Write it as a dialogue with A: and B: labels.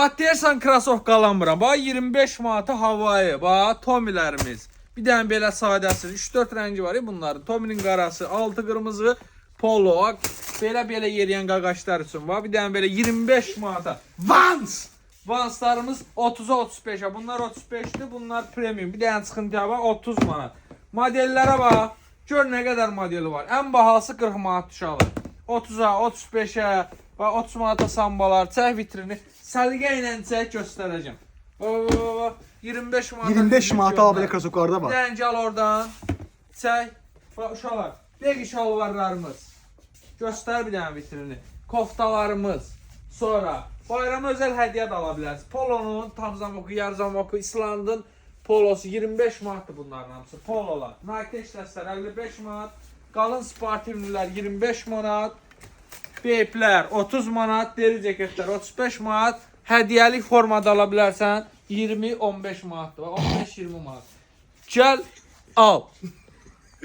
A: Saat deyirsən krasovka alamıram. Bax 25 manata havayı. Bax Tomilərimiz. Bir dənə belə sadəsi 3-4 rəngi var ya bunların. Tominin qarası, altı qırmızı, polo. Belə yeriyən qaqaşlar üçün var. Bir dənə belə 25 manata. Vans! Vanslarımız 30-a 35'a. Bunlar 35'ti. Bunlar premium. Bir dənə çıxıntıya bax 30 manat. Modellərə bax. Gör nə qədər modeli var. Ən bahası 40 manat düşəlir. 30'a, 35'e, 30 manata sambalar, çək vitrini. Səliqə ilə çək göstərəcəm. 25 manata.
B: 25 manata ala belə krasovkalarda var.
A: Bir gəl oradan. Çək. Bax uşaqlar. Degi şalvarlarımız. Göstər bir dənə vitrini. Koftalarımız. Sonra bayrama özel hədiyyə də ala bilərsiniz. Polonun tam zamoku, yarı zamoku, İslandın polosu 25 manatdır bunların hamısı. Pololar. Nike dəstlər 55 manat. Qalın sportivlilər 25 manat. Beyplər 30 manat. Deri ceketlər 35 manat. Hədiyyəlik formada ala bilərsən 20-15 manatdır. 15-20 manat. Gəl al.